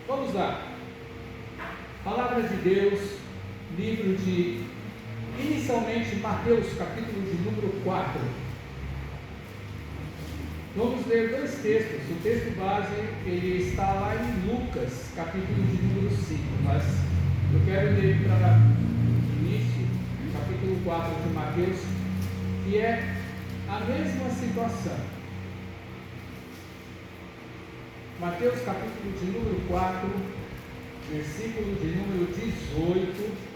Vamos lá. Palavra de Deus, livro de, inicialmente, Mateus, capítulo de número 4. Vamos ler dois textos. O texto base, ele está lá em Lucas, capítulo de número 5, mas eu quero ler para início, capítulo 4 de Mateus, que é a mesma situação. Mateus, capítulo de número 4, versículo de número 18.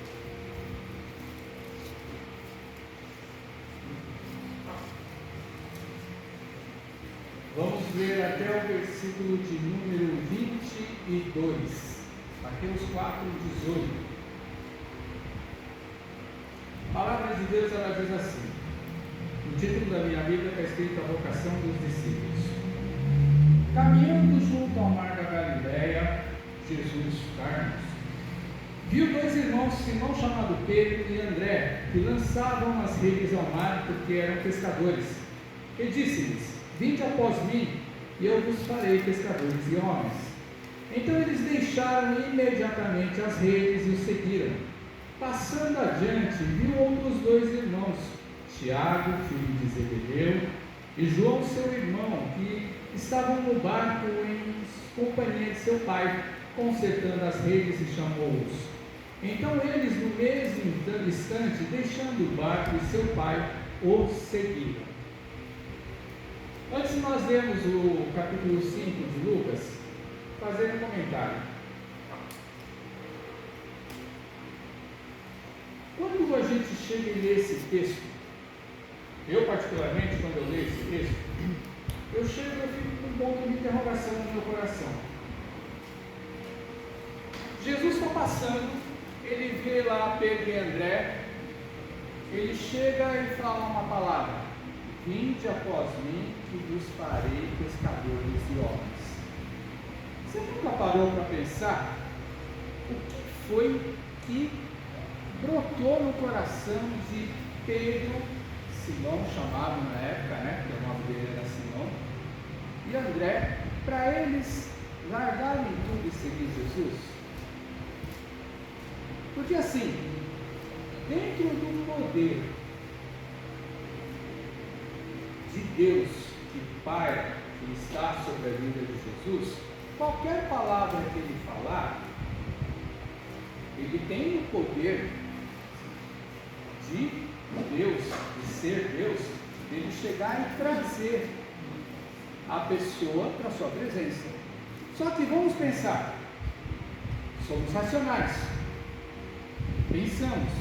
Vamos ver até o versículo de número 22. Mateus 4, 18. A palavra de Deus, ela diz assim: no título da minha Bíblia está escrito a vocação dos discípulos. Caminhando junto ao mar da Galileia, Jesus Carlos viu dois irmãos, Simão chamado Pedro e André, que lançavam as redes ao mar porque eram pescadores. E disse-lhes: vinde após mim, e eu vos farei pescadores de homens. Então eles deixaram imediatamente as redes e o seguiram. Passando adiante, viu outros dois irmãos, Tiago, filho de Zebedeu, e João, seu irmão, que estavam no barco em companhia de seu pai, consertando as redes, e chamou-os. Então eles, no mesmo instante, deixando o barco e seu pai, os seguiram. Antes de nós lermos o capítulo 5 de Lucas, fazer um comentário. Quando a gente chega e lê esse texto, eu particularmente, quando eu leio esse texto, eu chego e fico com um ponto de interrogação no meu coração. Jesus está passando, ele vê lá Pedro e André, ele chega e fala uma palavra: vinde após mim, que vos farei pescadores de homens. Você nunca parou para pensar o que foi que brotou no coração de Pedro, Simão, chamado na época, porque o nome dele era Simão, e André, para eles largarem tudo e seguir Jesus? Porque assim, dentro do poder de Deus, que Pai, que está sobre a vida de Jesus, qualquer palavra que ele falar, ele tem o poder de Deus, de ser Deus, de ele chegar e trazer a pessoa para a sua presença. Só que vamos pensar, somos racionais, pensamos,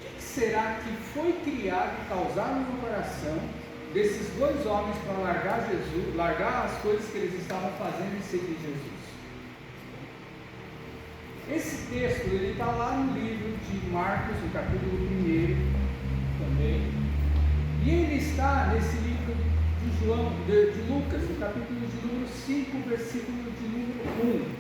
o que será que foi criado e causado no coração desses dois homens para largar Jesus, largar as coisas que eles estavam fazendo e seguir Jesus? Esse texto, ele está lá no livro de Marcos, no capítulo 1 também, e ele está nesse livro de Lucas, no capítulo de número 5, versículo de número 1.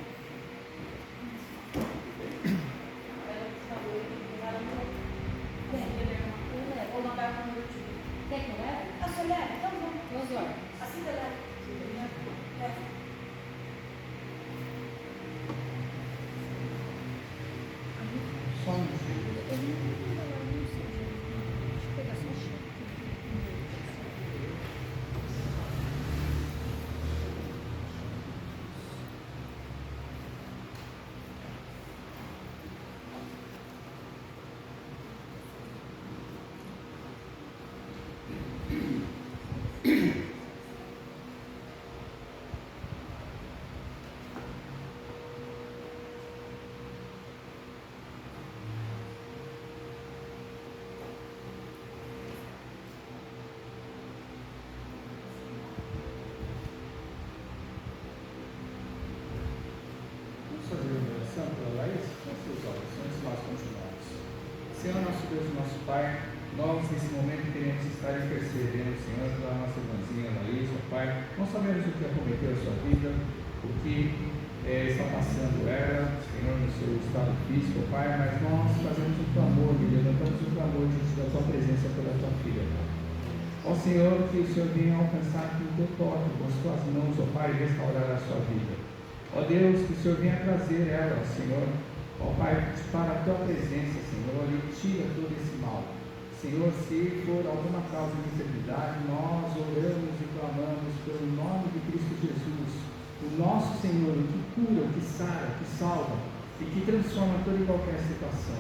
Senhor, nosso Deus e nosso Pai, nós nesse momento queremos estar intercedendo, Senhor, pela nossa irmãzinha Laís, ó Pai. Não sabemos o que acometeu a sua vida, o que está passando ela, Senhor, no seu estado físico, ó Pai, mas nós fazemos um clamor, levantamos um clamor diante da tua presença pela tua filha, Pai. Ó Senhor, que o Senhor venha alcançar com o teu toque, com as tuas mãos, ó Pai, e restaurar a sua vida. Ó Deus, que o Senhor venha trazer ela, Senhor, ó Pai, para a tua presença, Senhor, e tira todo esse mal. Senhor, se for alguma causa de enfermidade, nós oramos e clamamos pelo nome de Cristo Jesus, o nosso Senhor, que cura, que sara, que salva e que transforma toda e qualquer situação.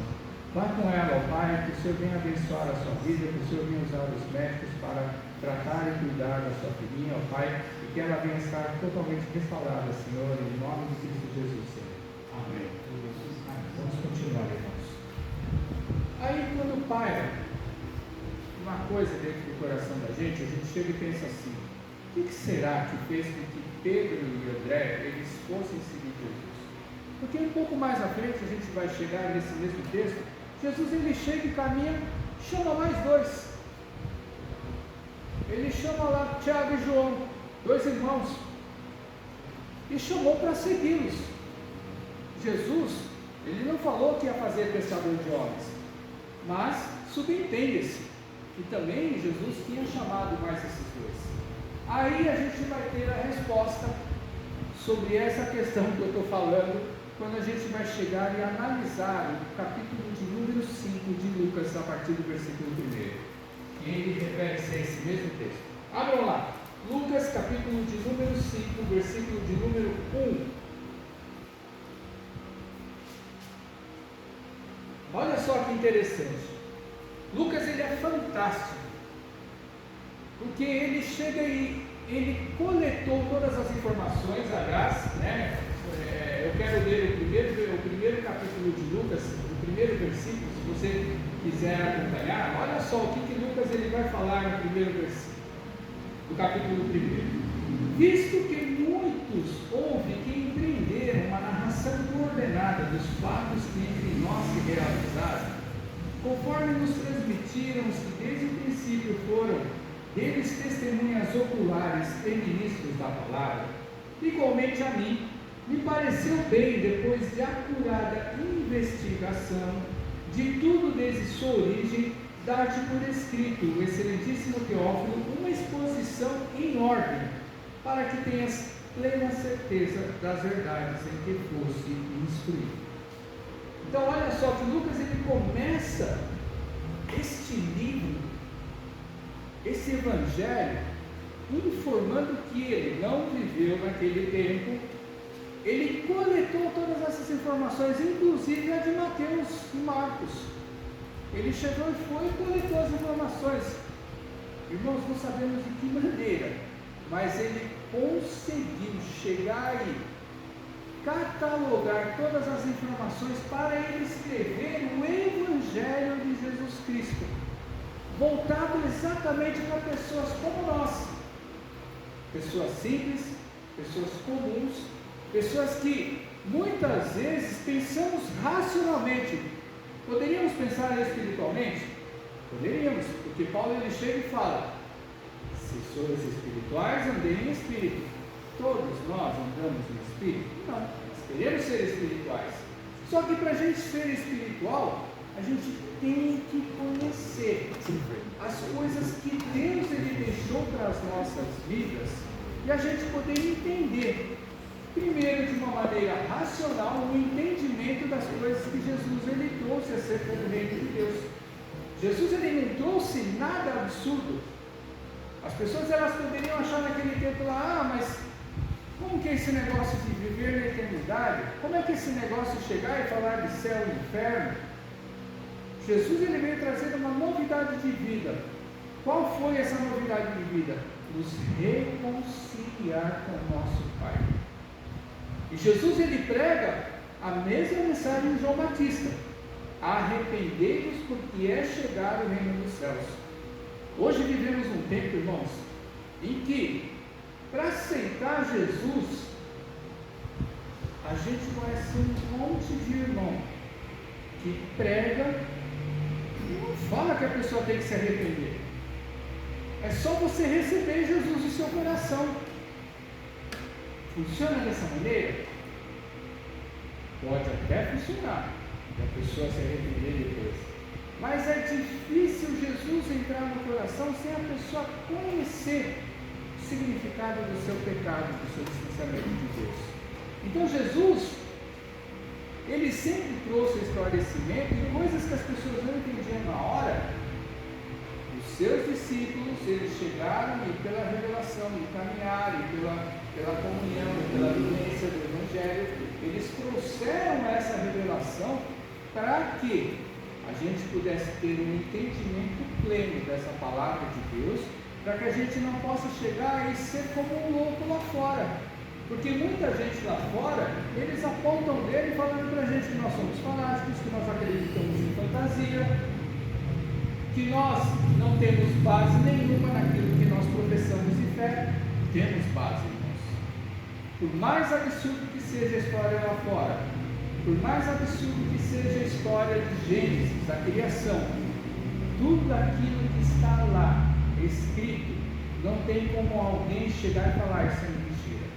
Vá com ela, ó Pai, que o Senhor venha abençoar a sua vida, que o Senhor venha usar os médicos para tratar e cuidar da sua filhinha, ó Pai, e que ela venha estar totalmente restaurada, Senhor, em nome de Cristo Jesus, Senhor. Amém. Vamos continuar, irmãos. Aí, quando paira uma coisa dentro do coração da gente, a gente chega e pensa assim: o que será que fez com que Pedro e André eles fossem seguir Jesus? Porque um pouco mais à frente a gente vai chegar nesse mesmo texto. Jesus ele chega e caminha, chama mais dois. Ele chama lá Tiago e João, dois irmãos, e chamou para segui-los. Jesus, ele não falou que ia fazer pescador de homens, mas subentende-se que também Jesus tinha chamado mais esses dois. Aí a gente vai ter a resposta sobre essa questão que eu estou falando, quando a gente vai chegar e analisar o capítulo de número 5 de Lucas, a partir do versículo 1. E ele refere-se a esse mesmo texto. Abram lá, Lucas capítulo de número 5, versículo de número 1. Olha só que interessante. Lucas ele é fantástico, porque ele chega e ele coletou todas as informações, aliás, né? Eu quero ler o primeiro capítulo de Lucas, o primeiro versículo, se você quiser acompanhar. Olha só o que Lucas ele vai falar no primeiro versículo, do capítulo 1. Visto que muitos houve que empreenderam uma narração coordenada dos fatos que entre nós se realizaram, conforme nos transmitiram os que desde o princípio foram deles testemunhas oculares e ministros da palavra, igualmente a mim, me pareceu bem, depois de acurada investigação de tudo desde sua origem, dar-te por escrito, o excelentíssimo Teófilo, uma exposição em ordem, para que tenhas plena certeza das verdades em que fosse instruído. Então olha só que Lucas ele começa este livro, esse evangelho, informando que ele não viveu naquele tempo. Ele coletou todas essas informações, inclusive a de Mateus e Marcos. Ele chegou e foi e coletou as informações. Irmãos, não sabemos de que maneira, mas ele conseguiu chegar e catalogar todas as informações para ele escrever o Evangelho de Jesus Cristo, voltado exatamente para pessoas como nós, pessoas simples, pessoas comuns, pessoas que muitas vezes pensamos racionalmente. Poderíamos pensar espiritualmente? Poderíamos, porque Paulo ele chega e fala: se sois espirituais, andem em espírito. Todos nós andamos em espírito? Não, nós queremos ser espirituais. Só que para a gente ser espiritual, a gente tem que conhecer as coisas que Deus ele deixou para as nossas vidas e a gente poder entender. Primeiro, de uma maneira racional, o entendimento das coisas que Jesus ele trouxe acerca do reino de Deus. Jesus ele não trouxe nada absurdo. As pessoas elas poderiam achar naquele tempo lá: mas como que é esse negócio de viver na eternidade? Como é que esse negócio de chegar e falar de céu e inferno? Jesus ele veio trazer uma novidade de vida. Qual foi essa novidade de vida? Nos reconciliar com o nosso Pai. E Jesus ele prega a mesma mensagem de João Batista: arrependei-vos, porque é chegar o reino dos céus. Hoje vivemos um tempo, irmãos, em que para aceitar Jesus a gente conhece um monte de irmão que prega e não fala que a pessoa tem que se arrepender. É só você receber Jesus no seu coração. Funciona dessa maneira? Pode até funcionar, e a pessoa se arrepender depois. Mas é difícil Jesus entrar no coração sem a pessoa conhecer o significado do seu pecado, do seu distanciamento de Deus. Então Jesus, ele sempre trouxe esclarecimento de coisas que as pessoas não entendiam na hora. Os seus discípulos, eles chegaram e pela revelação, e caminharem, pela comunhão, pela vivência do Evangelho, eles trouxeram essa revelação para que a gente pudesse ter um entendimento pleno dessa palavra de Deus, para que a gente não possa chegar e ser como um louco lá fora. Porque muita gente lá fora, eles apontam dele falando para a gente que nós somos fanáticos, que nós acreditamos em fantasia, que nós não temos base nenhuma naquilo que nós professamos de fé. Temos base, irmãos. Por mais absurdo que seja a história lá fora, por mais absurdo que seja a história de Gênesis, a criação, tudo aquilo que está lá escrito, não tem como alguém chegar e falar isso é mentira.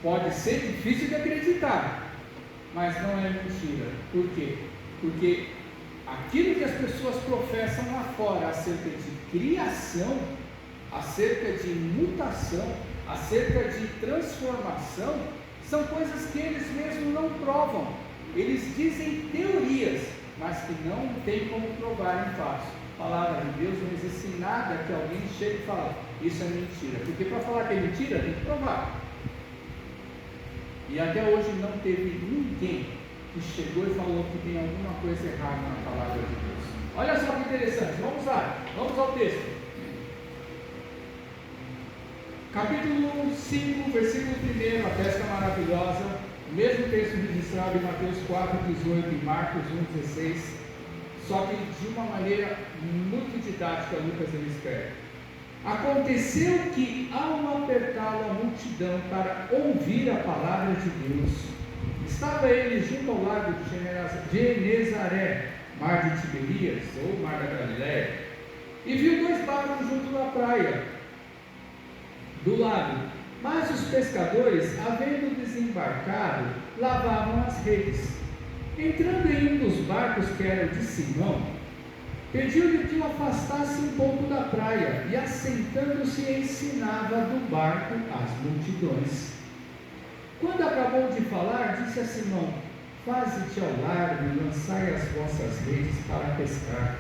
Pode ser difícil de acreditar, mas não é mentira. Por quê? Porque aquilo que as pessoas professam lá fora acerca de criação, acerca de mutação, acerca de transformação, são coisas que eles mesmos não provam. Eles dizem teorias, mas que não tem como provar em fatos. A palavra de Deus não existe nada que alguém chegue e fale, isso é mentira. Porque para falar que é mentira, tem que provar. E até hoje não teve ninguém que chegou e falou que tem alguma coisa errada na palavra de Deus. Olha só que interessante, vamos lá, vamos ao texto. Capítulo 5, versículo 1, a pesca maravilhosa, o mesmo texto registrado em Mateus 4, 18 e Marcos 1, 16, só que de uma maneira muito didática, Lucas ele escreve. Aconteceu que, ao apertá-lo a multidão para ouvir a palavra de Deus, estava ele junto ao lago de Genezaré, mar de Tiberias, ou mar da Galileia, e viu dois barcos junto da praia do lago, mas os pescadores, havendo desembarcado, lavavam as redes. Entrando em um dos barcos, que era o de Simão, pediu-lhe que o afastasse um pouco da praia, e assentando-se ensinava do barco as multidões. Quando acabou de falar, disse a Simão: faze-te ao largo e lançai as vossas redes para pescar.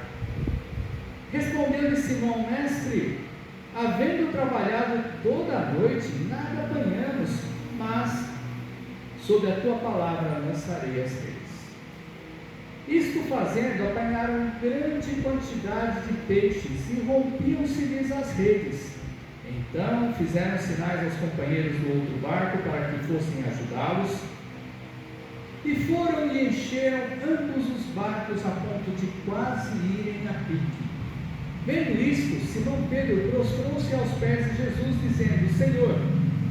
Respondeu-lhe Simão: mestre, havendo trabalhado toda a noite, nada apanhamos, mas sob a tua palavra lançarei as redes. Isto fazendo, apanharam grande quantidade de peixes e rompiam-se-lhes as redes. Então fizeram sinais aos companheiros do outro barco para que fossem ajudá-los, e foram e encheram ambos os barcos a ponto de quase irem a pique. Vendo isto, Simão Pedro prostrou-se aos pés de Jesus, dizendo: Senhor,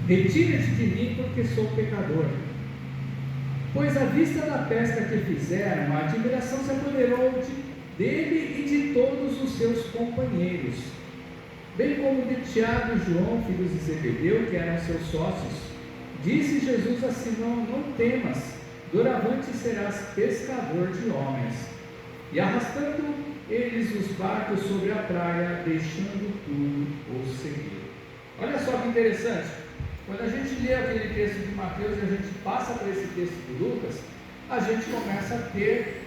retira-te de mim, porque sou pecador. Pois à vista da pesca que fizeram, a admiração se apoderou dele e de todos os seus companheiros, bem como de Tiago e João, filhos de Zebedeu, que eram seus sócios. Disse Jesus a Simão: não temas, doravante serás pescador de homens. E arrastando eles os barcos sobre a praia, deixando tudo, o seguiram. Olha só que interessante. Quando a gente lê aquele texto de Mateus e a gente passa para esse texto de Lucas, a gente começa a ter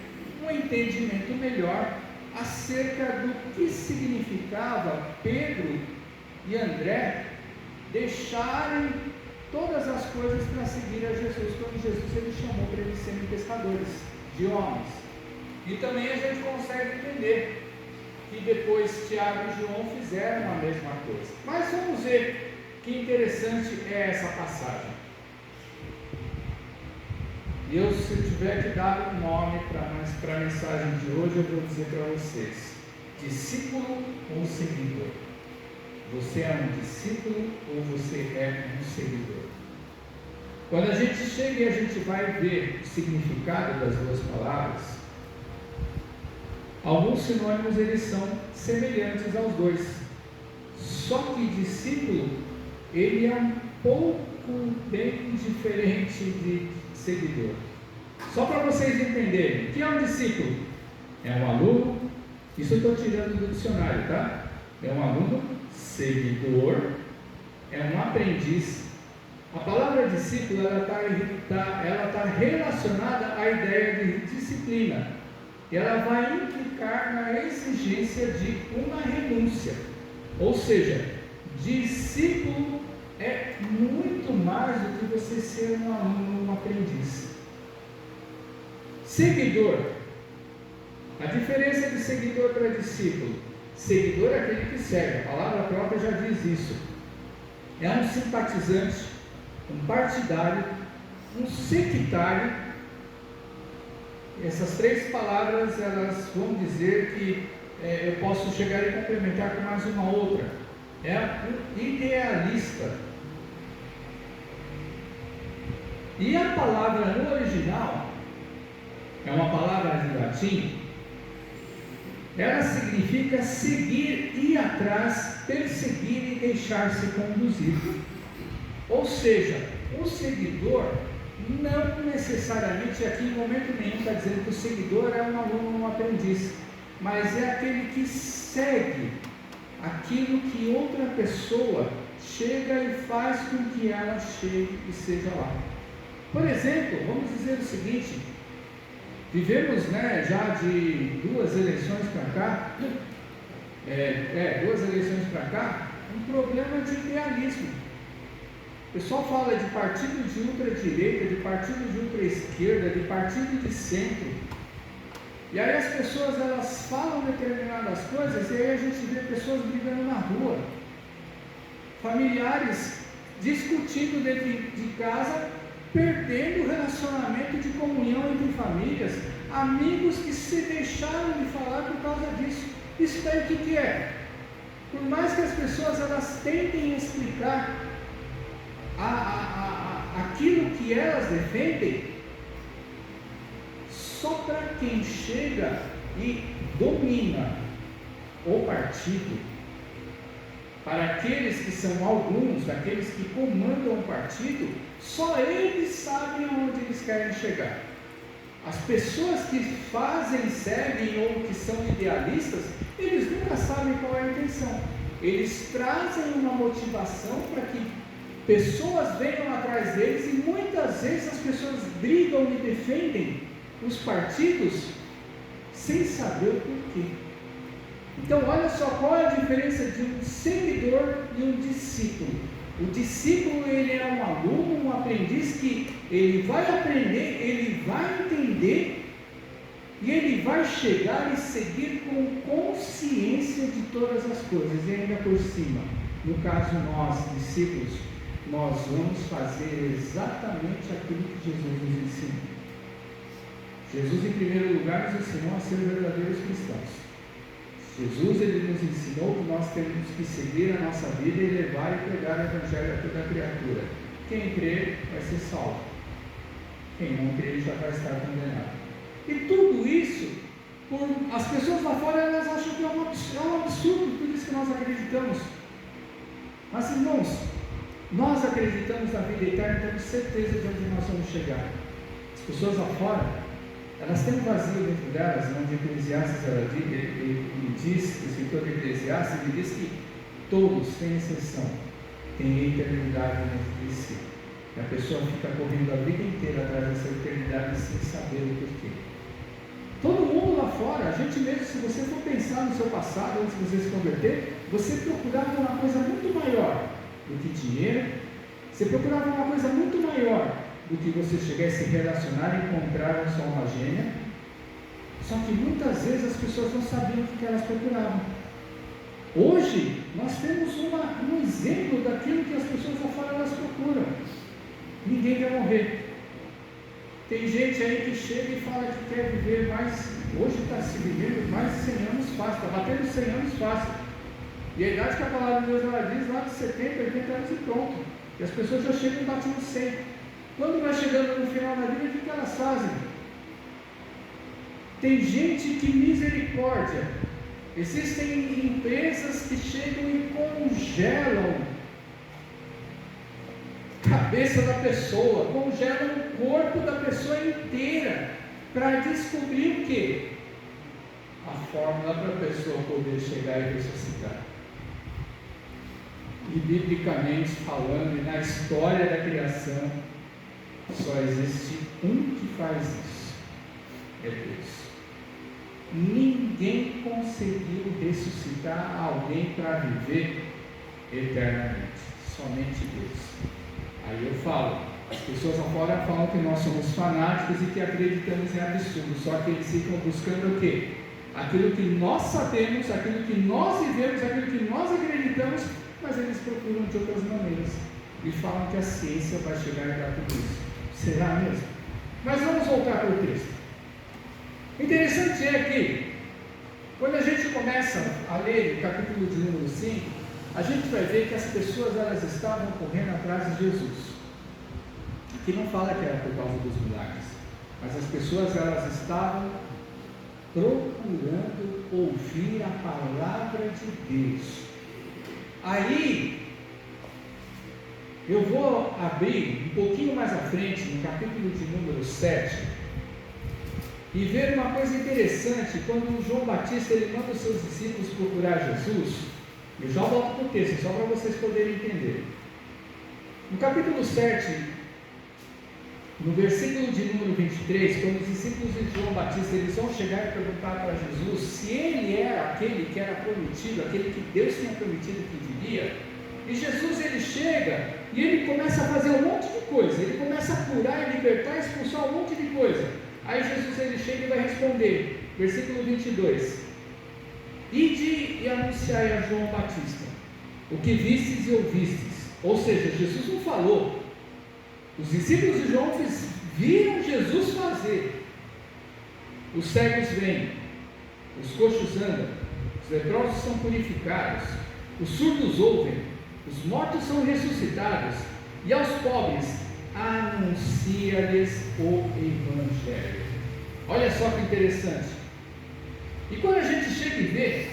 um entendimento melhor acerca do que significava Pedro e André deixarem todas as coisas para seguir a Jesus, quando Jesus ele chamou para eles serem pescadores de homens. E também a gente consegue entender que depois Tiago e João fizeram a mesma coisa. Mas vamos ver que interessante é essa passagem. E eu, se eu tiver que dar um nome para a mensagem de hoje, eu vou dizer para vocês: discípulo ou seguidor? Você é um discípulo ou você é um seguidor? Quando a gente chega e a gente vai ver o significado das duas palavras, alguns sinônimos eles são semelhantes aos dois. Só que discípulo, ele é um pouco bem diferente de seguidor. Só para vocês entenderem, o que é um discípulo? É um aluno, isso eu estou tirando do dicionário, tá? É um aluno, seguidor, é um aprendiz, A palavra discípulo ela está relacionada à ideia de disciplina. Ela vai implicar na exigência de uma renúncia. Ou seja, discípulo é muito mais do que você ser um aluno, um aprendiz. Seguidor. A diferença de seguidor para discípulo. Seguidor é aquele que segue, a palavra própria já diz isso. É um simpatizante, um partidário, um sectário. Essas três palavras, elas vão dizer que eu posso chegar e complementar com mais uma outra. É um idealista. E a palavra no original, é uma palavra de latim, ela significa seguir, ir atrás, perseguir e deixar-se conduzir. Ou seja, o seguidor não necessariamente, aqui em momento nenhum está dizendo que o seguidor é um aluno, um aprendiz, mas é aquele que segue aquilo que outra pessoa chega e faz com que ela chegue e seja lá. Por exemplo, vamos dizer o seguinte: vivemos já de duas eleições para cá, um problema de idealismo. O pessoal fala de partido de ultradireita, de partido de ultraesquerda, de partido de centro. E aí as pessoas elas falam determinadas coisas e aí a gente vê pessoas brigando na rua. Familiares discutindo dentro de casa, perdendo o relacionamento de comunhão entre famílias, amigos que se deixaram de falar por causa disso. Isso daí o que é? Por mais que as pessoas elas tentem explicar aquilo que elas defendem, só para quem chega e domina o partido, para aqueles que são alguns, aqueles que comandam o partido, só eles sabem aonde eles querem chegar. As pessoas que fazem, seguem ou que são idealistas, eles nunca sabem qual é a intenção. Eles trazem uma motivação para que pessoas venham atrás deles e muitas vezes as pessoas brigam e defendem os partidos sem saber o porquê. Então olha só qual é a diferença de um seguidor e um discípulo. O discípulo ele é um aluno, um aprendiz que ele vai aprender, ele vai entender e ele vai chegar e seguir com consciência de todas as coisas. E ainda por cima, no caso nós, discípulos, nós vamos fazer exatamente aquilo que Jesus nos ensinou. Jesus, em primeiro lugar, nos ensinou a ser verdadeiros cristãos. Jesus ele nos ensinou que nós temos que seguir a nossa vida e levar e pregar o Evangelho a toda criatura. Quem crer vai ser salvo. Quem não crer já vai estar condenado. E tudo isso, as pessoas lá fora elas acham que é um absurdo tudo isso que nós acreditamos. Mas irmãos, nós acreditamos na vida eterna e temos certeza de onde nós vamos chegar. As pessoas lá fora, elas têm um vazio dentro delas, onde Eclesiastes ele diz, o escritor de Eclesiastes, ele diz que todos, sem exceção, têm eternidade dentro de si. E a pessoa fica correndo a vida inteira atrás dessa eternidade sem saber o porquê. Todo mundo lá fora, a gente mesmo, se você for pensar no seu passado, antes de você se converter, você procurava uma coisa muito maior do que dinheiro, você procurava uma coisa muito maior do que você chegar a se relacionar e encontrar a sua alma gêmea. Só que muitas vezes as pessoas não sabiam o que elas procuravam. Hoje nós temos um exemplo daquilo que as pessoas lá fora elas procuram. Ninguém quer morrer. Tem gente aí que chega e fala que quer viver mais. Hoje está se vivendo mais de 100 anos fácil, está batendo 100 anos fácil. E a idade que a palavra de Deus ela diz lá de 70, 80 anos e pronto. E as pessoas já chegam batendo 100. Quando vai chegando no final da vida, o que elas fazem? Tem gente que misericórdia. Existem empresas que chegam e congelam a cabeça da pessoa, congelam o corpo da pessoa inteira, para descobrir o quê? A fórmula para a pessoa poder chegar e ressuscitar. e biblicamente falando, e na história da criação, só existe um que faz isso, é Deus. Ninguém conseguiu ressuscitar alguém para viver eternamente, somente Deus. Aí eu falo, as pessoas lá fora falam que nós somos fanáticos e que acreditamos em absurdo, só que eles ficam buscando o quê? Aquilo que nós sabemos, aquilo que nós vivemos, aquilo que nós acreditamos, mas eles procuram de outras maneiras e falam que a ciência vai chegar e dar tudo isso. Será mesmo? Mas vamos voltar para o texto. O interessante é que, quando a gente começa a ler o capítulo de número 5, a gente vai ver que as pessoas elas estavam correndo atrás de Jesus. Aqui não fala que era por causa dos milagres, mas as pessoas elas estavam procurando ouvir a palavra de Deus. Aí, eu vou abrir um pouquinho mais à frente, no capítulo de número 7, e ver uma coisa interessante, quando João Batista ele manda os seus discípulos procurar Jesus. Eu já volto para o texto, só para vocês poderem entender. No capítulo 7, no versículo de número 23, quando os discípulos de João Batista eles vão chegar e perguntar para Jesus se ele era aquele que era prometido, aquele que Deus tinha prometido que viria, e Jesus ele chega e ele começa a fazer um monte de coisa, ele começa a curar, libertar, expulsar um monte de coisa. Aí Jesus ele chega e vai responder, versículo 22: Ide e anunciai a João Batista o que vistes e ouvistes. Ou seja, Jesus não falou, os discípulos de João viram Jesus fazer. Os cegos vêm, os coxos andam, os leprosos são purificados, os surdos ouvem, os mortos são ressuscitados, e aos pobres anuncia-lhes o Evangelho. Olha só que interessante. E quando a gente chega e vê,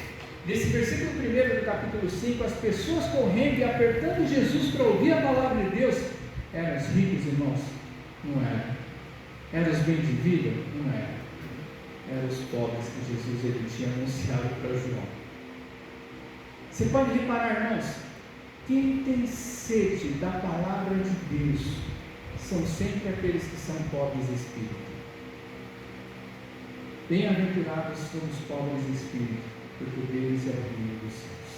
nesse versículo 1 do capítulo 5, as pessoas correndo e apertando Jesus para ouvir a palavra de Deus, eram os ricos, irmãos? Não eram. Eram os bem de vida? Não eram. Eram os pobres que Jesus ele tinha anunciado para João. Você pode reparar, irmãos, quem tem sede da palavra de Deus são sempre aqueles que são pobres de espírito. Bem-aventurados são os pobres de espírito, porque deles é o reino dos céus.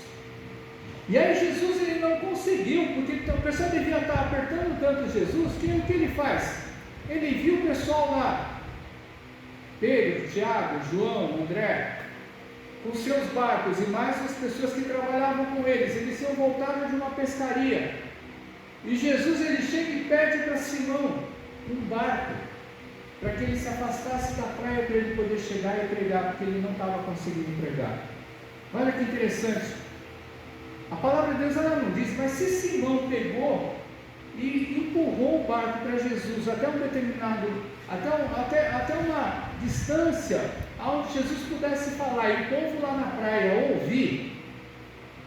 E aí Jesus ele não conseguiu, porque o pessoal devia estar apertando tanto Jesus, que o que ele faz? Ele viu o pessoal lá, Pedro, Tiago, João, André, com seus barcos e mais as pessoas que trabalhavam com eles tinham voltado de uma pescaria. E Jesus ele chega e pede para Simão um barco, para que ele se afastasse da praia para ele poder chegar e pregar, porque ele não estava conseguindo pregar. Olha que interessante. A palavra de Deus ela não diz, mas se Simão pegou e empurrou o barco para Jesus até um determinado, até uma distância onde Jesus pudesse falar e o povo lá na praia ouvir,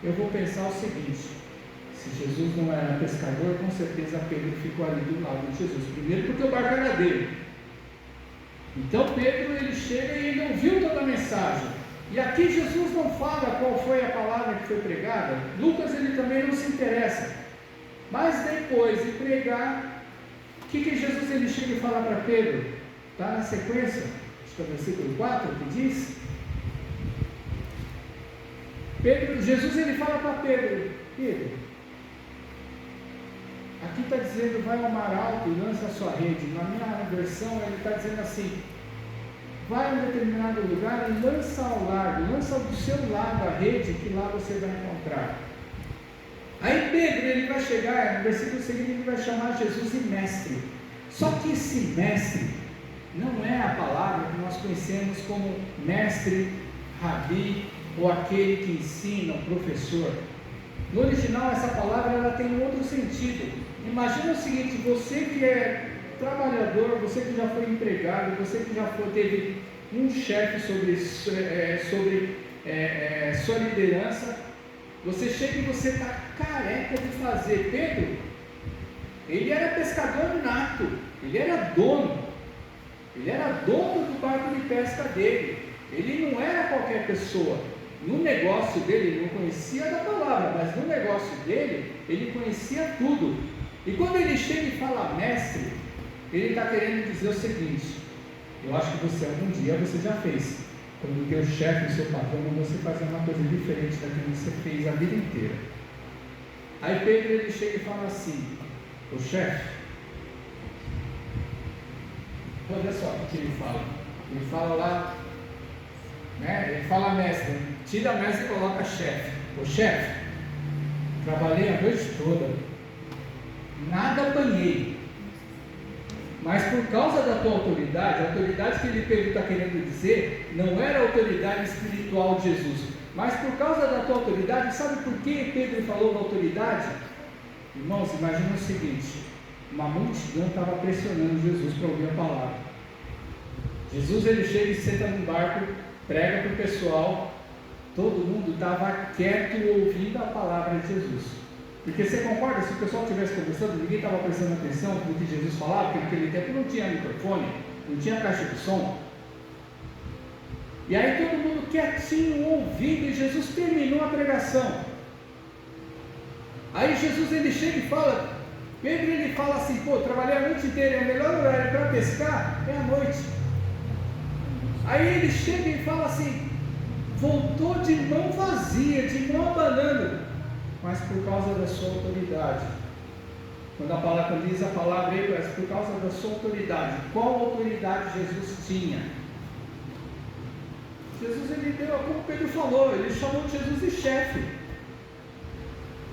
eu vou pensar o seguinte: se Jesus não era pescador, com certeza Pedro ficou ali do lado de Jesus. Primeiro porque o barco era dele. Então Pedro ele chega e ele ouviu toda a mensagem. E aqui Jesus não fala qual foi a palavra que foi pregada. Lucas ele também não se interessa. Mas depois de pregar, o que Jesus ele chega e fala para Pedro? Está na sequência, acho que é o versículo 4 que diz. Jesus ele fala para Pedro: Pedro, aqui está dizendo, vai ao mar alto e lança a sua rede. Na minha versão ele está dizendo assim: vai a um determinado lugar e lança ao largo, lança do seu lado a rede, que lá você vai encontrar. Aí Pedro ele vai chegar, no versículo seguinte ele vai chamar Jesus de mestre. Só que esse mestre não é a palavra que nós conhecemos como mestre, rabi, ou aquele que ensina, o professor. No original essa palavra ela tem um outro sentido. Imagina o seguinte: você que é trabalhador, você que já foi empregado, você que já teve um chefe sobre sua liderança, você chega e você está careca de fazer. Pedro, ele era pescador nato, ele era dono do barco de pesca dele, ele não era qualquer pessoa. no negócio dele, ele não conhecia da palavra, mas no negócio dele, ele conhecia tudo. E quando ele chega e fala mestre, ele está querendo dizer o seguinte: eu acho que você algum dia você já fez, quando o teu chefe, o seu patrão, mandou você fazer uma coisa diferente daquilo que você fez a vida inteira. Aí Pedro ele chega e fala assim: o chefe, olha só o que ele fala. Ele fala lá, né? Ele fala mestre, tira a mestre e coloca chefe. O chefe, trabalhei a noite toda, nada apanhei, mas por causa da tua autoridade, a autoridade que Pedro está querendo dizer, não era a autoridade espiritual de Jesus, mas por causa da tua autoridade. Sabe por que Pedro falou da autoridade? Irmãos, imagina o seguinte: uma multidão estava pressionando Jesus para ouvir a palavra. Jesus ele chega e senta num barco, prega para o pessoal, todo mundo estava quieto ouvindo a palavra de Jesus. Porque você concorda, se o pessoal estivesse conversando, ninguém estava prestando atenção no que Jesus falava, porque naquele tempo não tinha microfone, não tinha caixa de som. E aí todo mundo quietinho ouvindo, e Jesus terminou a pregação. Aí Jesus ele chega e fala, Pedro ele fala assim: pô, trabalhei a noite inteira, é o melhor horário para pescar é a noite. Aí ele chega e fala assim: voltou de mão vazia, de mão abanando, mas por causa da sua autoridade. Quando a palavra diz a palavra aí, mas por causa da sua autoridade. Qual autoridade Jesus tinha? Jesus ele deu, como Pedro falou, ele chamou Jesus de chefe.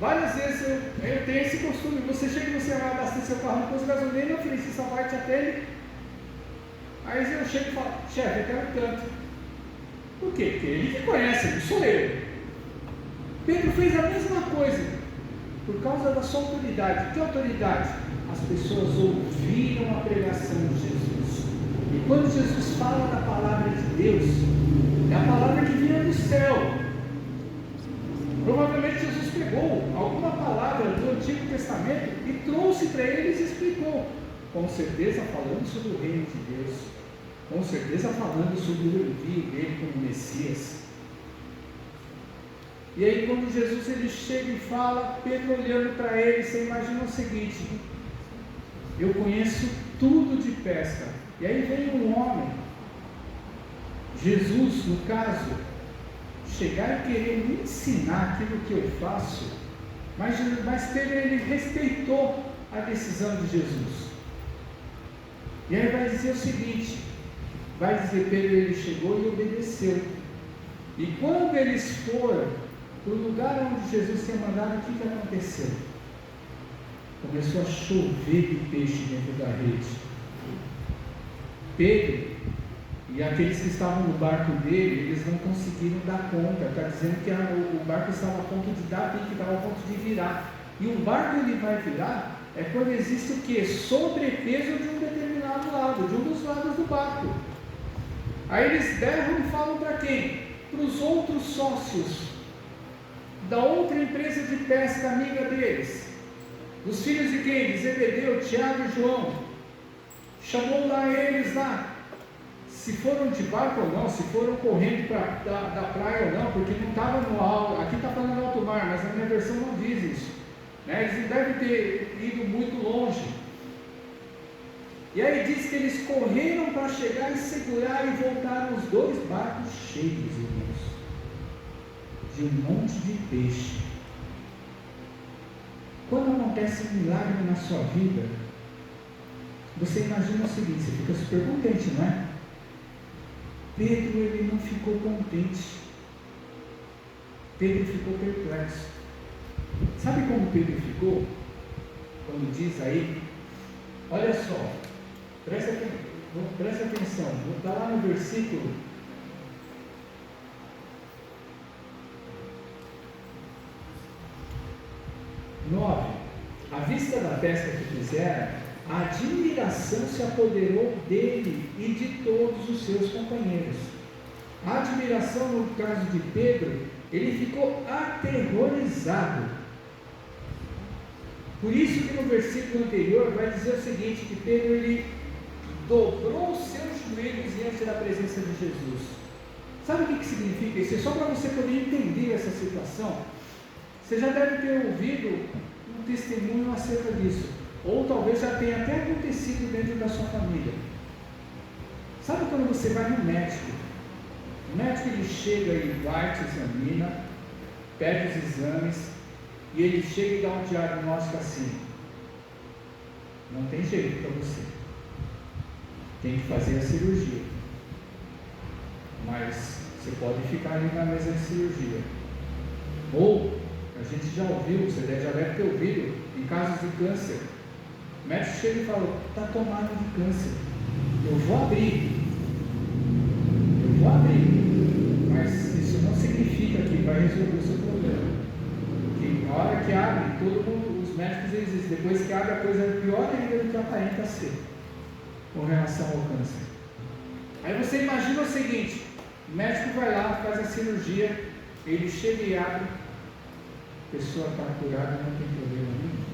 Várias vezes eu tenho esse costume: você chega e você vai abastecer o carro no posto de gasolina, eu ofereci essa parte até ele. Aí eu chego e falo: chefe, eu quero tanto. Por quê? Porque ele que conhece, não sou eu. Pedro fez a mesma coisa, por causa da sua autoridade. Que autoridade? As pessoas ouviram a pregação de Jesus. E quando Jesus fala da palavra de Deus, é a palavra que vinha do céu. Provavelmente Jesus pegou alguma palavra do Antigo Testamento e trouxe para eles e explicou. Com certeza falando sobre o reino de Deus, com certeza falando sobre o envio dele como Messias. E aí quando Jesus ele chega e fala, Pedro olhando para ele, você imagina o seguinte: eu conheço tudo de pesca. E aí vem um homem, Jesus no caso, chegar e querer me ensinar aquilo que eu faço, mas Pedro ele respeitou a decisão de Jesus. E aí vai dizer o seguinte, vai dizer: Pedro ele chegou e obedeceu. E quando eles foram para o lugar onde Jesus tinha mandado, o que aconteceu? Começou a chover de peixe dentro da rede. Pedro e aqueles que estavam no barco dele, eles não conseguiram dar conta. Está dizendo que o barco estava a ponto de dar pique, estava a ponto de virar. E o barco ele vai virar é quando existe o que? Sobrepeso de um determinado lado, de um dos lados do barco. Aí eles berram e falam para quem? Para os outros sócios da outra empresa de pesca amiga deles, os filhos de quem? De Zebedeu, Tiago e João. Chamou lá eles lá, se foram de barco ou não, se foram correndo da praia ou não, porque não estava no alto, aqui está falando no alto mar, mas na minha versão não diz isso, né? Eles não devem ter ido muito longe. E aí diz que eles correram para chegar e segurar, e voltaram os 2 barcos cheios, irmãos, de um monte de peixe. Quando acontece um milagre na sua vida, você imagina o seguinte, você fica super contente, não é? Pedro ele não ficou contente, Pedro ficou perplexo. Sabe como Pedro ficou? Quando diz aí, olha só, presta atenção, está lá no versículo 9. À vista da pesca que fizeram, a admiração se apoderou dele e de todos os seus companheiros. A admiração, no caso de Pedro, ele ficou aterrorizado. Por isso que no versículo anterior vai dizer o seguinte, que Pedro ele dobrou os seus joelhos diante da presença de Jesus. Sabe o que significa isso? É só para você poder entender essa situação. Você já deve ter ouvido um testemunho acerca disso, ou talvez já tenha até acontecido dentro da sua família. Sabe quando você vai no médico? O médico ele chega e vai, te examina, pede os exames, e ele chega e dá um diagnóstico assim: não tem jeito para você, tem que fazer a cirurgia, mas você pode ficar ali na mesa de cirurgia. Ou, a gente já ouviu, você já deve ter ouvido, em casos de câncer, o médico chega e fala: está tomado de câncer, eu vou abrir, mas isso não significa que vai resolver o seu problema. Porque na hora que abre, todo mundo, os médicos eles dizem, depois que abre, a coisa é pior ainda do que aparenta ser com relação ao câncer. Aí você imagina o seguinte: o médico vai lá, faz a cirurgia, ele chega e abre, a pessoa está curada, não tem problema nenhum.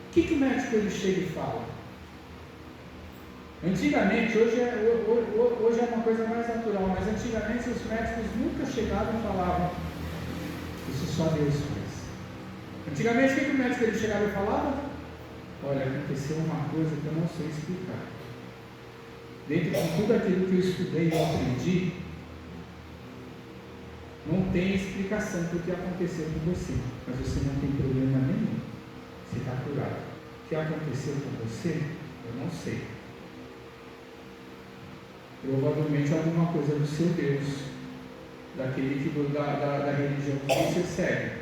O que o médico ele chega e fala? Antigamente, hoje é uma coisa mais natural, mas antigamente os médicos nunca chegavam e falavam: isso só Deus faz. Antigamente o que o médico ele chegava e falava? Olha, aconteceu uma coisa que eu não sei explicar. Dentro de tudo aquilo que eu estudei e aprendi, não tem explicação para o que aconteceu com você, mas você não tem problema nenhum, você está curado. O que aconteceu com você, eu não sei. Provavelmente alguma coisa do seu Deus, daquele da religião que você segue,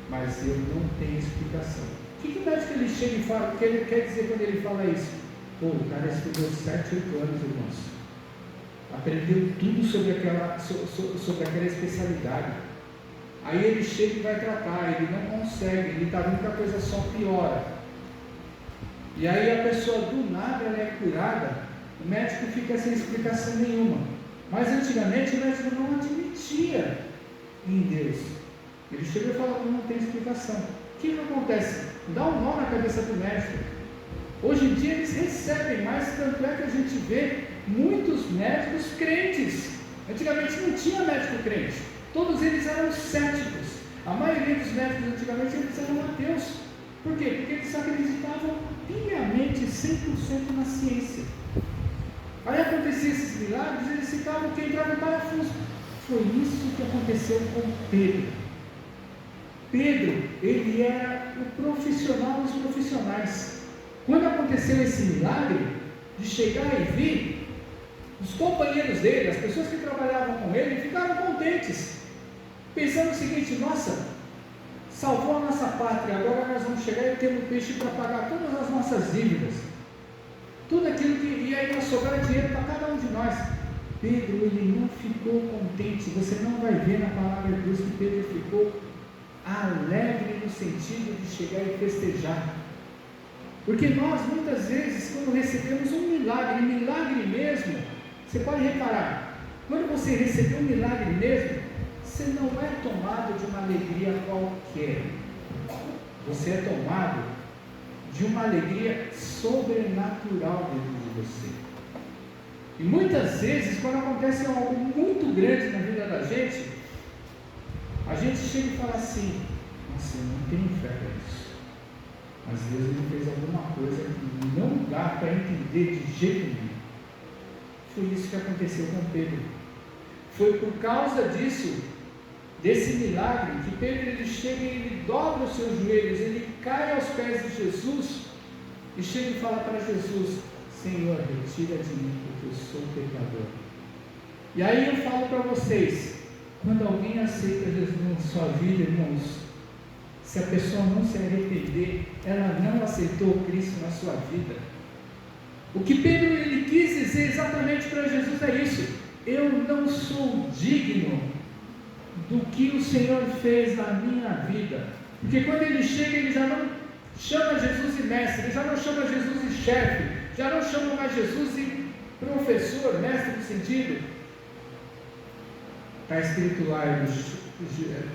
mas eu não tenho explicação. O que o médico ele chega e fala? O que ele quer dizer quando ele fala isso? Pô, o cara estudou 7, 8 anos, irmãos, aprendeu tudo sobre aquela especialidade, aí ele chega e vai tratar, ele não consegue, ele está vendo que a coisa só piora, e aí a pessoa do nada ela é curada. O médico fica sem explicação nenhuma. Mas antigamente o médico não admitia em Deus. Ele chega e fala: não tem explicação. O que acontece? Dá um nó na cabeça do médico. Hoje em dia eles recebem mais, tanto é que a gente vê muitos médicos crentes. Antigamente não tinha médico crente. Todos eles eram céticos. A maioria dos médicos antigamente eles eram ateus. Por quê? Porque eles acreditavam piamente 100% na ciência. Aí acontecia esses milagres, eles ficavam que entravam em parafuso. Foi isso que aconteceu com Pedro. Pedro, ele era o profissional dos profissionais. Quando aconteceu esse milagre, de chegar e vir, os companheiros dele, as pessoas que trabalhavam com ele, ficaram contentes, pensando o seguinte: nossa, salvou a nossa pátria, agora nós vamos chegar e temos peixe para pagar todas as nossas dívidas. Tudo aquilo que ia aí sobrar dinheiro para cada um de nós. Pedro, ele não ficou contente. Você não vai ver na palavra de Deus que Pedro ficou alegre no sentido de chegar e festejar. Porque nós, muitas vezes, quando recebemos um milagre mesmo, você pode reparar, quando você recebeu um milagre mesmo, você não é tomado de uma alegria qualquer. Você é tomado de uma alegria sobrenatural dentro de você. E muitas vezes, quando acontece algo muito grande na vida da gente, a gente chega e fala assim: nossa, eu não tenho fé para isso, mas Deus ele fez alguma coisa que não dá para entender de jeito nenhum. Foi isso que aconteceu com Pedro. Foi por causa disso, desse milagre, que Pedro ele chega e ele dobra os seus joelhos, ele cai aos pés de Jesus e chega e fala para Jesus: Senhor, retira de mim, porque eu sou pecador. E aí eu falo para vocês, quando alguém aceita Jesus na sua vida, irmãos, se a pessoa não se arrepender, ela não aceitou Cristo na sua vida. O que Pedro ele quis dizer exatamente para Jesus é isso: eu não sou digno do que o Senhor fez na minha vida. Porque quando ele chega, ele já não chama Jesus de mestre, ele já não chama Jesus de chefe, já não chama mais Jesus de professor, mestre no sentido. Está escrito lá,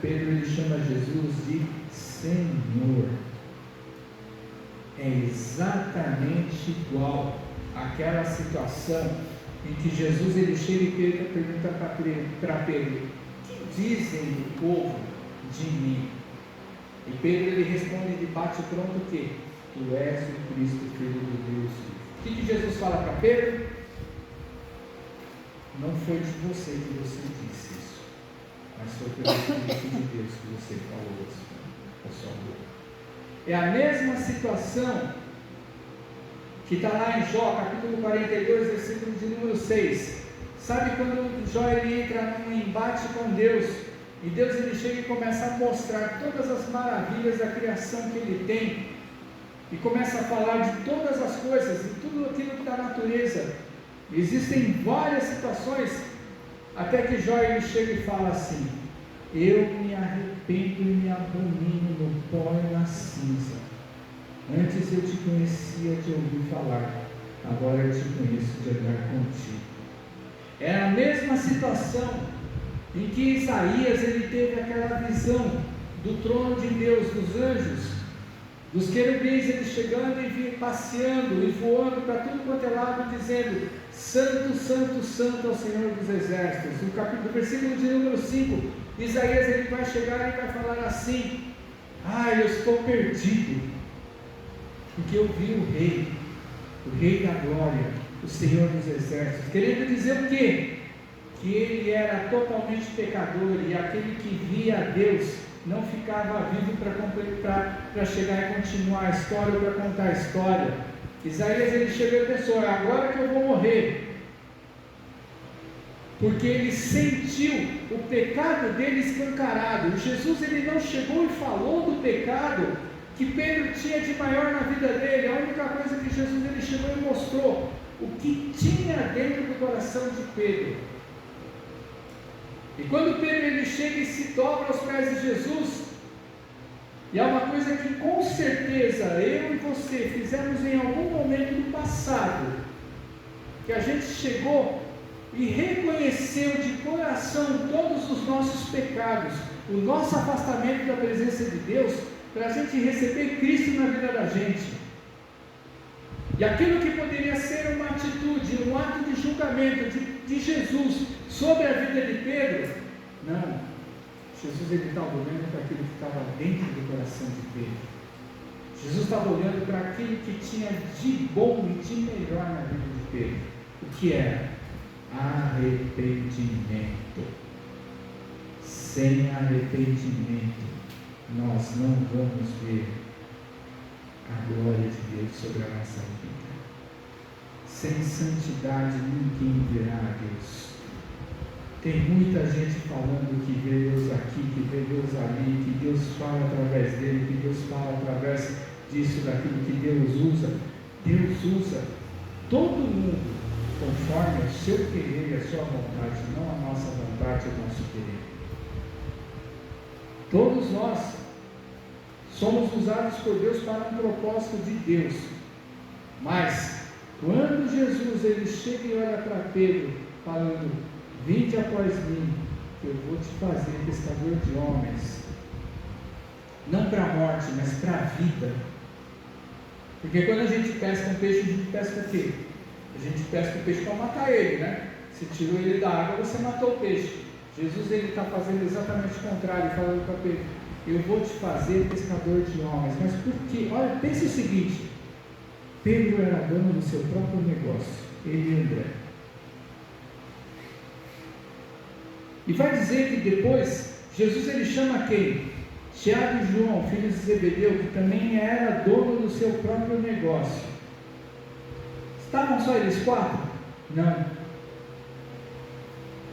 Pedro ele chama Jesus de Senhor. É exatamente igual àquela situação em que Jesus ele chega e pergunta para Pedro: o que dizem o povo de mim? E Pedro ele responde de bate pronto o quê? Tu és o Cristo, Filho de Deus. O que Jesus fala para Pedro? Não foi de você que você disse isso, mas foi pelo Espírito de Deus que você falou isso com a sua boca. É a mesma situação que está lá em Jó, capítulo 42, versículo de número 6. Sabe quando Jó ele entra num embate com Deus, e Deus ele chega e começa a mostrar todas as maravilhas da criação que ele tem, e começa a falar de todas as coisas, de tudo aquilo da natureza. Existem várias situações, até que Jó ele chega e fala assim: eu me arrependo e me abomino no pó e na cinza. Antes eu te conhecia de ouvir falar, agora eu te conheço de andar contigo. É a mesma situação em que Isaías ele teve aquela visão do trono de Deus, dos anjos, dos querubins ele chegando e passeando e voando para tudo quanto é lado, dizendo: Santo, Santo, Santo é o Senhor dos Exércitos. No versículo de número 5, Isaías ele vai chegar e vai falar assim: eu estou perdido, porque eu vi o Rei da Glória, o Senhor dos Exércitos. Querendo dizer o quê? Que ele era totalmente pecador, e aquele que via a Deus não ficava vivo para chegar e continuar a história ou para contar a história. Isaías ele chegou e pensou: é agora que eu vou morrer, porque ele sentiu o pecado dele escancarado. Jesus ele não chegou e falou do pecado que Pedro tinha de maior na vida dele. A única coisa que Jesus ele chegou e mostrou o que tinha dentro do coração de Pedro. E quando Pedro ele chega e se dobra aos pés de Jesus, e é uma coisa que com certeza eu e você fizemos em algum momento do passado, que a gente chegou e reconheceu de coração todos os nossos pecados, o nosso afastamento da presença de Deus, para a gente receber Cristo na vida da gente. E aquilo que poderia ser uma atitude, um ato de julgamento de Jesus sobre a vida de Pedro, não. Jesus ele estava olhando para aquilo que estava dentro do coração de Pedro. Jesus estava olhando para aquilo que tinha de bom e de melhor na vida de Pedro. O que era? Arrependimento. Sem arrependimento, nós não vamos ver a glória de Deus sobre a nossa vida. Sem santidade, ninguém verá a Deus. Tem muita gente falando que vê Deus aqui, que vê Deus ali, que Deus fala através dele, que Deus fala através disso, daquilo que Deus usa. Deus usa todo mundo conforme o seu querer e a sua vontade, não a nossa vontade e o nosso querer. Todos nós somos usados por Deus para um propósito de Deus. Mas quando Jesus ele chega e olha para Pedro, falando: vinde após mim, que eu vou te fazer pescador de homens, não para a morte, mas para a vida. Porque quando a gente pesca um peixe, a gente pesca o quê? A gente pesca o peixe para matar ele, né? Se tirou ele da água, você matou o peixe. Jesus ele está fazendo exatamente o contrário, falando para Pedro: eu vou te fazer pescador de homens. Mas por quê? Olha, pense o seguinte: Pedro era dono do seu próprio negócio, ele e André. E vai dizer que depois, Jesus ele chama quem? Tiago e João, filhos de Zebedeu, que também era dono do seu próprio negócio. Estavam só eles quatro? Não.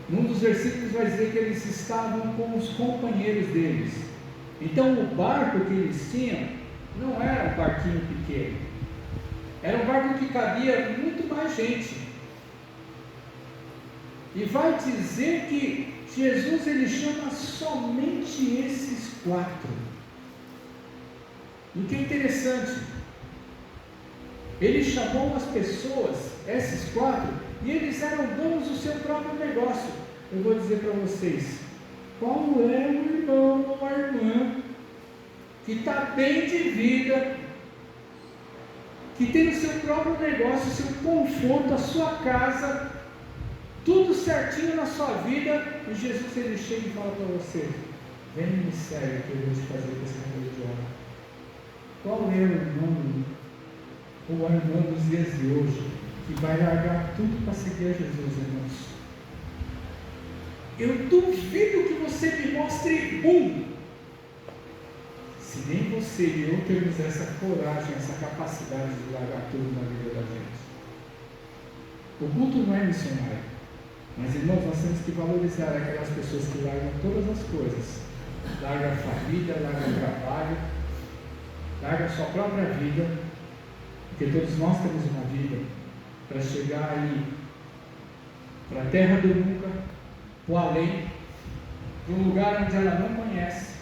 Num dos versículos vai dizer que eles estavam com os companheiros deles. Então o barco que eles tinham não era um barquinho pequeno, era um barco que cabia muito mais gente. E vai dizer que Jesus ele chama somente esses quatro. E o que é interessante, ele chamou as pessoas, esses quatro, e eles eram donos do seu próprio negócio. Eu vou dizer para vocês, qual é o irmão ou a irmã que está bem de vida, que tem o seu próprio negócio, o seu conforto, a sua casa, tudo certinho na sua vida, e Jesus ele chega e fala para você: vem e me segue que eu vou te fazer pescador de homem. Qual é o irmão ou a irmã dos dias de hoje que vai largar tudo para seguir a Jesus, irmãos? Eu duvido que você me mostre se nem você e eu temos essa coragem, essa capacidade de largar tudo na vida da gente. O culto não é missionário, mas irmãos, nós temos que valorizar aquelas pessoas que largam todas as coisas, largam a família, largam o trabalho, largam a sua própria vida, porque todos nós temos uma vida para chegar aí para a terra do nunca, para o além, para um lugar onde ela não conhece,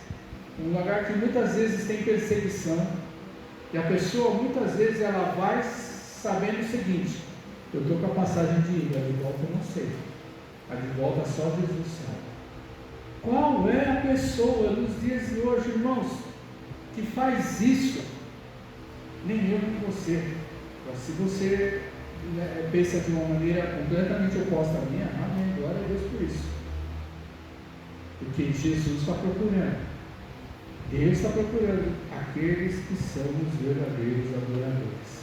um lugar que muitas vezes tem perseguição, e a pessoa muitas vezes ela vai sabendo o seguinte: eu estou com a passagem de ida, a de volta eu não sei, a de volta só Jesus sabe. Qual é a pessoa nos dias de hoje, irmãos, que faz isso? Nem eu nem você. Se você pensa de uma maneira completamente oposta à minha, amém, glória a Deus por isso, porque Jesus está procurando, Deus está procurando aqueles que são os verdadeiros adoradores.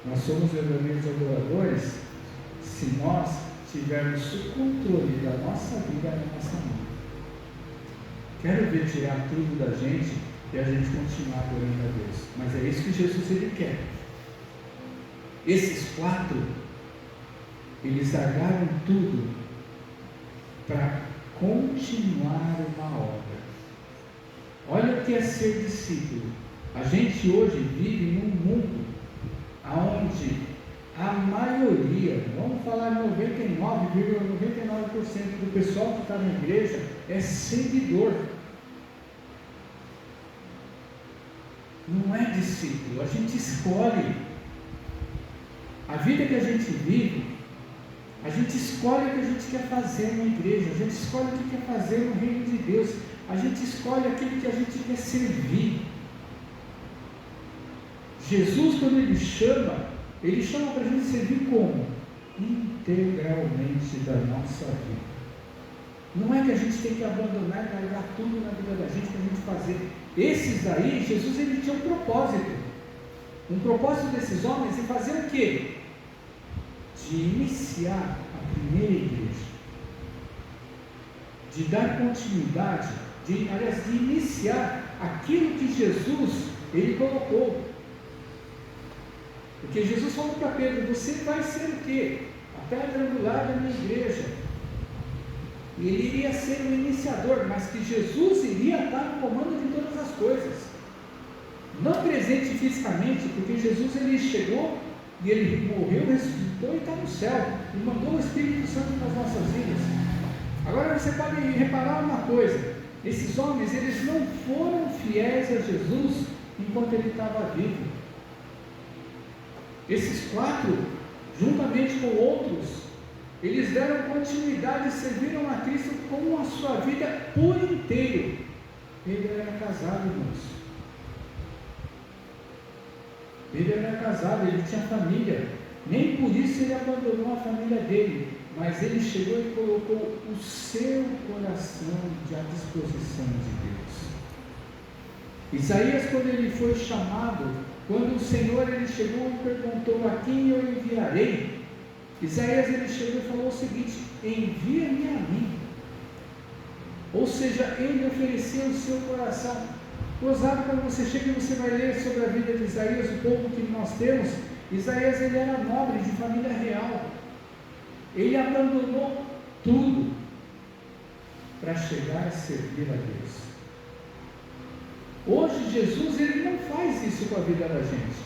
Nós somos verdadeiros adoradores se nós tivermos o controle da nossa vida na nossa mão. Quero ver tirar tudo da gente e a gente continuar adorando a Deus, mas é isso que Jesus ele quer. Esses 4, eles largaram tudo para continuar uma obra. Olha o que é ser discípulo. A gente hoje vive num mundo onde a maioria, vamos falar 99,99% do pessoal que está na igreja é seguidor, não é discípulo. A gente escolhe a vida que a gente vive, a gente escolhe o que a gente quer fazer na igreja, a gente escolhe o que quer fazer no reino de Deus, a gente escolhe aquilo que a gente quer servir. Jesus, quando ele chama para a gente servir como? Integralmente da nossa vida. Não é que a gente tem que abandonar e largar tudo na vida da gente para a gente fazer. Esses aí, Jesus ele tinha um propósito. Um propósito desses homens em fazer o quê? De iniciar a primeira igreja, de dar continuidade, de iniciar aquilo que Jesus ele colocou. Porque Jesus falou para Pedro: você vai ser o quê? A pedra angular da minha igreja. E ele iria ser o iniciador, mas que Jesus iria estar no comando de todas as coisas. Não presente fisicamente, porque Jesus ele chegou e ele morreu, ressuscitou e está no céu, e mandou o Espírito Santo nas nossas vidas. Agora você pode reparar uma coisa: esses homens eles não foram fiéis a Jesus enquanto ele estava vivo. Esses 4, juntamente com outros, eles deram continuidade e serviram a Cristo com a sua vida por inteiro. Ele era casado, irmãos. Ele era casado, ele tinha família, nem por isso ele abandonou a família dele, mas ele chegou e colocou o seu coração à disposição de Deus. Isaías, quando ele foi chamado, quando o Senhor ele chegou e perguntou: a quem eu enviarei? Isaías ele chegou e falou o seguinte: envia-me a mim. Ou seja, ele ofereceu o seu coração. Gozado, quando você chega e você vai ler sobre a vida de Isaías, o povo que nós temos, Isaías ele era nobre, de família real. Ele abandonou tudo para chegar a servir a Deus. Hoje Jesus ele não faz isso com a vida da gente.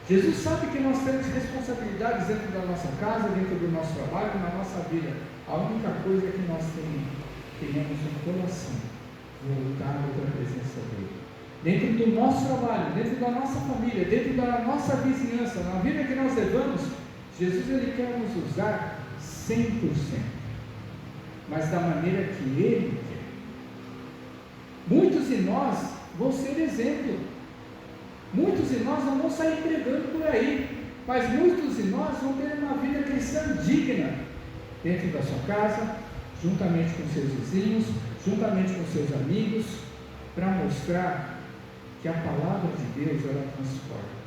Jesus sabe que nós temos responsabilidades dentro da nossa casa, dentro do nosso trabalho, na nossa vida. A única coisa é que nós tenhamos um coração voltado para a presença dele. Dentro do nosso trabalho, dentro da nossa família, dentro da nossa vizinhança, na vida que nós levamos, Jesus ele quer nos usar 100%, mas da maneira que ele quer. Muitos de nós vão ser exemplo. Muitos de nós não vão sair pregando por aí. mas muitos de nós vão ter uma vida cristã digna, dentro da sua casa, juntamente com seus vizinhos, juntamente com seus amigos, para mostrar que a palavra de Deus, ela transforma.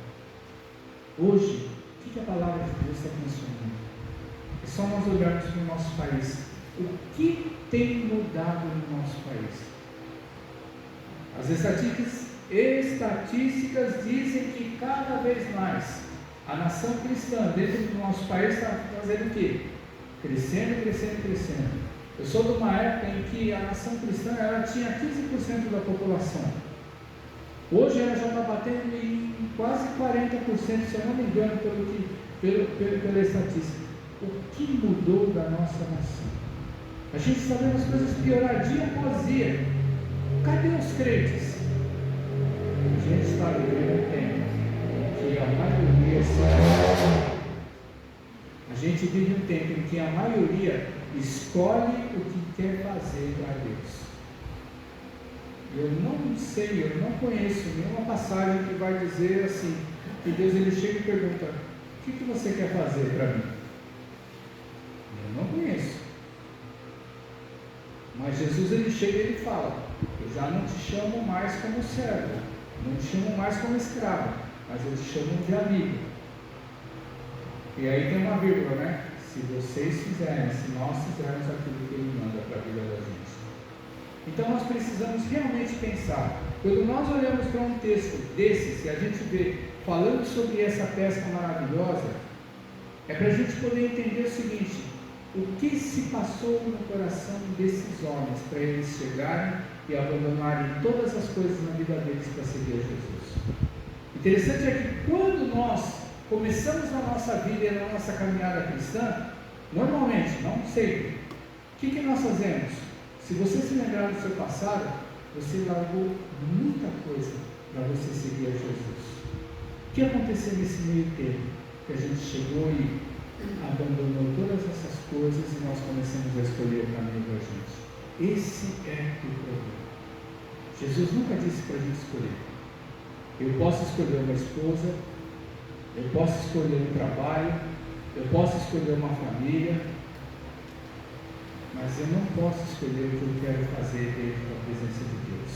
Hoje, o que a palavra de Deus está transformando? É só nós olharmos para o nosso país. O que tem mudado no nosso país? As estatísticas dizem que cada vez mais a nação cristã dentro do nosso país está fazendo o quê? Crescendo, crescendo, crescendo. Eu sou de uma época em que a nação cristã ela tinha 15% da população. Hoje ela já está batendo em quase 40%, se eu não me engano, pela estatística. O que mudou da nossa nação? A gente está vendo as coisas piorar dia após dia. Cadê os crentes? A gente está vivendo um tempo que a maioria a gente vive um tempo em que a maioria escolhe o que quer fazer para Deus. Eu não sei, eu não conheço nenhuma passagem que vai dizer assim, que Deus ele chega e pergunta: o que você quer fazer para mim? Eu não conheço. Mas Jesus ele chega e ele fala: eu já não te chamo mais como servo, não te chamo mais como escravo, mas eu te chamo de amigo. E aí tem uma vírgula, né? Se vocês fizerem, se nós fizermos aquilo que Ele manda para a vida da gente. Então nós precisamos realmente pensar. Quando nós olhamos para um texto desse, se a gente vê falando sobre essa pesca maravilhosa, é para a gente poder entender o seguinte: o que se passou no coração desses homens para eles chegarem e abandonarem todas as coisas na vida deles para seguir a Jesus. Interessante é que quando nós começamos a nossa vida e a nossa caminhada cristã, normalmente, não sempre, o que nós fazemos? Se você se lembrar do seu passado, você largou muita coisa para você seguir a Jesus. O que aconteceu nesse meio tempo? Que a gente chegou e abandonou todas essas coisas e nós começamos a escolher o caminho da gente. Esse é o problema. Jesus nunca disse para a gente escolher. Eu posso escolher uma esposa, eu posso escolher um trabalho, eu posso escolher uma família, mas eu não posso escolher o que eu quero fazer dentro da presença de Deus.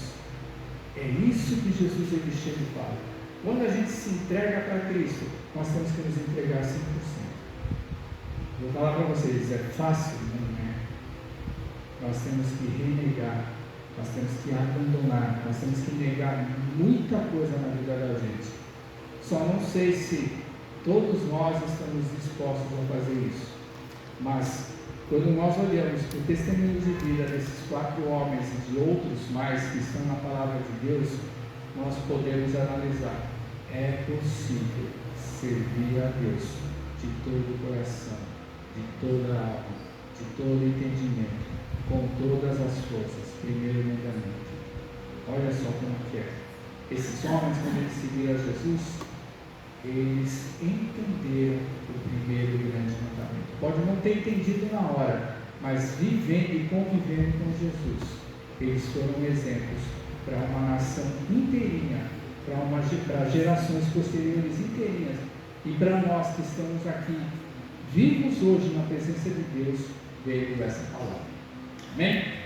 É isso que Jesus ele chega e fala. Quando a gente se entrega para Cristo, nós temos que nos entregar 100%. Vou falar para vocês, é fácil? Não é. Nós temos que renegar, nós temos que abandonar, nós temos que negar muita coisa na vida da gente. Só não sei se todos nós estamos dispostos a fazer isso, mas quando nós olhamos para o testemunho de vida desses 4 homens e de outros mais que estão na palavra de Deus, nós podemos analisar: é possível servir a Deus de todo o coração, de toda a alma, de todo o entendimento, com todas as forças. Primeiro mandamento. Olha só como que é. Esses homens, quando eles seguiram a Jesus, eles entenderam o primeiro grande mandamento. Pode não ter entendido na hora, mas vivendo e convivendo com Jesus, eles foram exemplos para uma nação inteirinha, para gerações posteriores inteirinhas, e para nós que estamos aqui vivos hoje na presença de Deus, veio essa palavra. Amém?